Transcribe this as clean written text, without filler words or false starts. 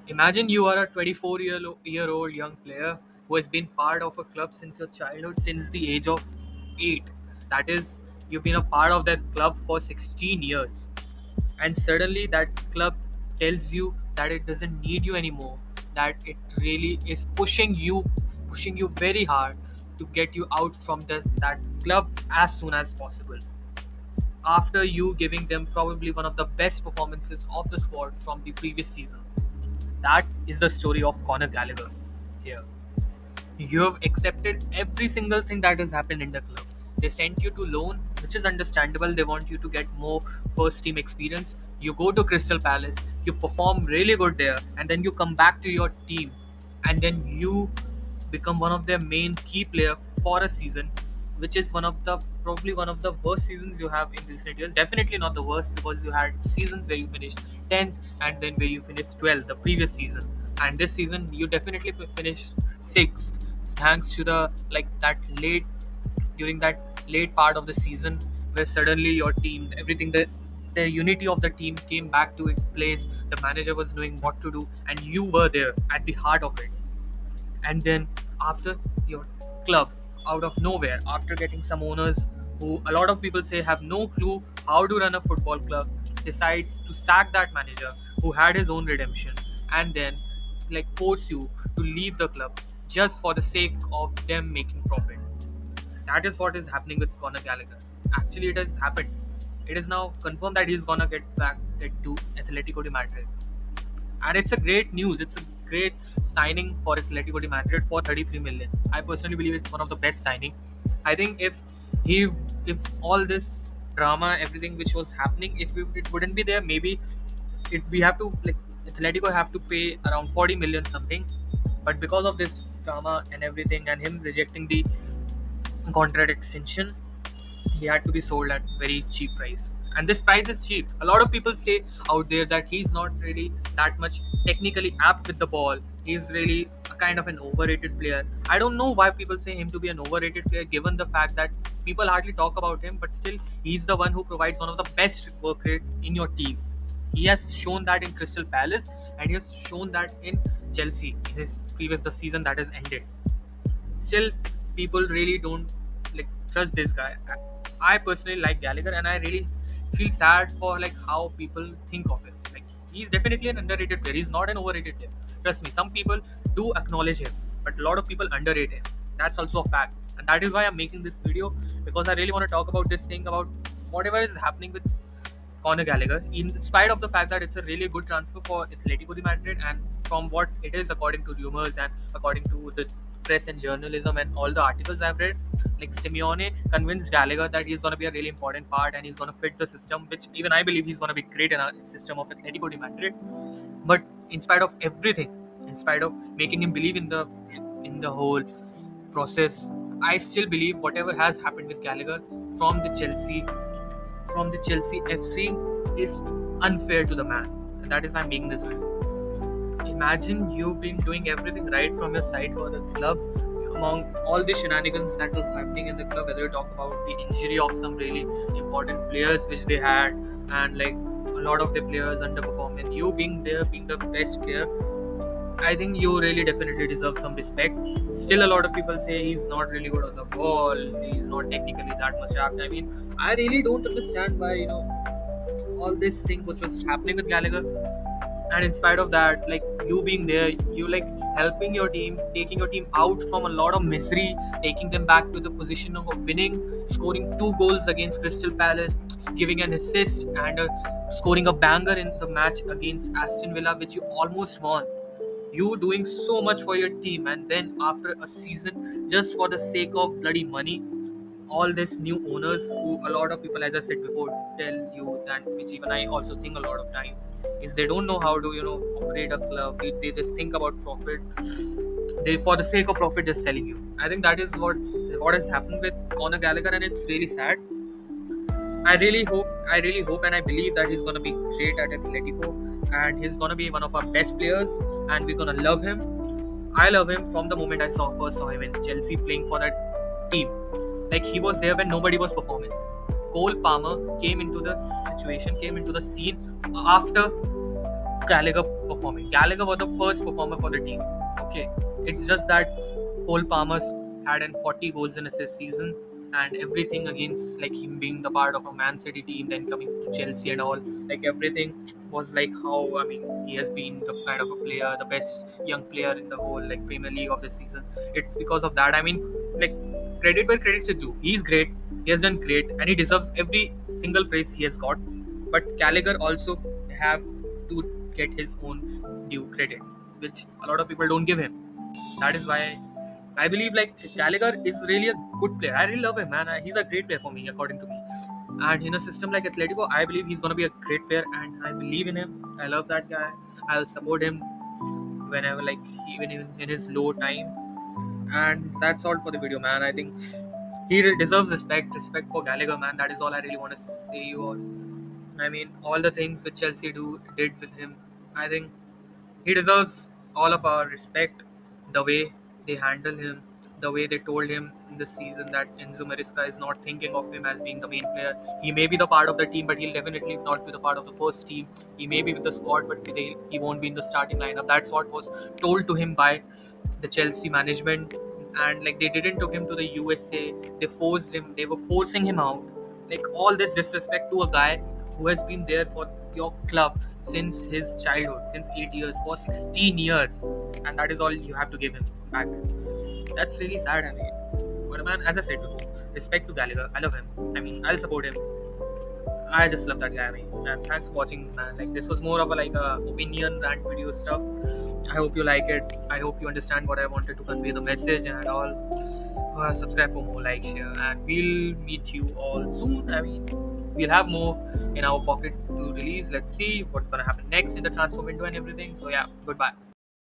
Imagine you are a 24-year-old young player who has been part of a club since your childhood, since the age of 8. That is, you've been a part of that club for 16 years. And suddenly that club tells you that it doesn't need you anymore, that it really is pushing you very hard to get you out from that club as soon as possible after you giving them probably one of the best performances of the squad from the previous season. That is the story of Conor Gallagher here. You have accepted every single thing that has happened in the club. They sent you to loan, which is understandable. They want you to get more first team experience. You go to Crystal Palace, you perform really good there, and then you come back to your team, and then you become one of their main key player for a season, which is probably one of the worst seasons you have in recent years. Definitely not the worst, because you had seasons where you finished 10th and then where you finished 12th the previous season, and this season you definitely finished 6th, thanks to the like that late during that late part of the season where suddenly your team everything the unity of the team came back to its place. The manager was knowing what to do, and you were there at the heart of it. And then after your club, out of nowhere, after getting some owners who a lot of people say have no clue how to run a football club, decides to sack that manager who had his own redemption, and then force you to leave the club just for the sake of them making profit. That is what is happening with Conor Gallagher. Actually, it has happened. It is now confirmed that he's gonna get to Atletico de Madrid, and it's a great news. It's a great signing for Atletico de Madrid for 33 million. I personally believe it's one of the best signing. I think he if all this drama, everything which was happening, if it wouldn't be there, maybe we have to Atletico have to pay around 40 million something. But because of this drama and everything, and him rejecting the contract extension, he had to be sold at very cheap price, and this price is cheap. A lot of people say out there that he's not really that much technically apt with the ball. He's really a kind of an overrated player. I don't know why people say him to be an overrated player, given the fact that people hardly talk about him, but still he's the one who provides one of the best work rates in your team. He has shown that in Crystal Palace, and he has shown that in Chelsea in his previous the season that has ended. Still, people really don't trust this guy. I personally like Gallagher, and I really feel sad for how people think of him. He's definitely an underrated player. He's not an overrated player. Trust me, some people do acknowledge him, but a lot of people underrate him. That's also a fact, and that is why I'm making this video, because I really want to talk about this thing, about whatever is happening with Conor Gallagher, in spite of the fact that it's a really good transfer for Atletico de Madrid, and from what it is, according to rumors and according to the press and journalism and all the articles I've read, Simeone convinced Gallagher that he's going to be a really important part and he's going to fit the system, which even I believe he's going to be great in a system of Atletico de Madrid. But in spite of everything, in spite of making him believe in the whole process, I still believe whatever has happened with Gallagher from the Chelsea from the Chelsea FC is unfair to the man. And that is why I'm making this video. Imagine you've been doing everything right from your side for the club, among all the shenanigans that was happening in the club, whether you talk about the injury of some really important players which they had, and a lot of the players underperforming, you being there, being the best player. I think you really definitely deserve some respect. Still, a lot of people say he's not really good on the ball. He's not technically that much apt. I mean, I really don't understand why all this thing which was happening with Gallagher. And in spite of that, you being there, you helping your team, taking your team out from a lot of misery, taking them back to the position of winning, scoring 2 goals against Crystal Palace, giving an assist, and scoring a banger in the match against Aston Villa, which you almost won. You doing so much for your team, and then after a season, just for the sake of bloody money, all these new owners, who a lot of people, as I said before, tell you that, which even I also think a lot of time, is they don't know how to operate a club. They just think about profit. They, for the sake of profit, they're selling you. I think that is what has happened with Conor Gallagher, and it's really sad. I really hope and I believe that he's gonna be great at Atletico, and he's gonna be one of our best players, and we're gonna love him. I love him from the moment I first saw him in Chelsea playing for that team. He was there when nobody was performing. Cole Palmer came into the scene after Gallagher performing. Gallagher was the first performer for the team. Okay, it's just that Cole Palmer had an 40 goals in a season, and everything against like him being the part of a Man City team, then coming to Chelsea and all, like everything was like how I mean he has been the kind of a player, the best young player in the whole like Premier League of this season. It's because of that. I mean, like credit where credit's due. He's great. He has done great, and he deserves every single praise he has got. But Gallagher also have to get his own due credit, which a lot of people don't give him. That is why I believe like Gallagher is really a good player. I really love him, man. He's a great player for me, according to me. And in a system like Atletico, I believe he's gonna be a great player, and I believe in him. I love that guy. I'll support him whenever, like, even in his low time. And that's all for the video, man. I think he deserves respect for Gallagher, man. That is all I really want to say you all. I mean, all the things which Chelsea did with him, I think he deserves all of our respect. The way they handle him, the way they told him in the season that Enzo Maresca is not thinking of him as being the main player. He may be the part of the team, but he'll definitely not be the part of the first team. He may be with the squad, but he won't be in the starting lineup. That's what was told to him by the Chelsea management. And like they didn't took him to the USA. They forced him. They were forcing him out. Like all this disrespect to a guy who has been there for your club since his childhood, since 8 years, for 16 years, and that is all you have to give him back. That's really sad. I mean, but man, as I said before, respect to Gallagher. I love him. I mean, I'll support him. I just love that guy. I mean, and thanks for watching, man. Like this was more of a like a opinion rant video stuff. I hope you like it. I hope you understand what I wanted to convey the message and all. Subscribe for more, like, share, and we'll meet you all soon. I mean, we'll have more in our pocket to release. Let's see what's gonna happen next in the transfer window and everything. So yeah, goodbye.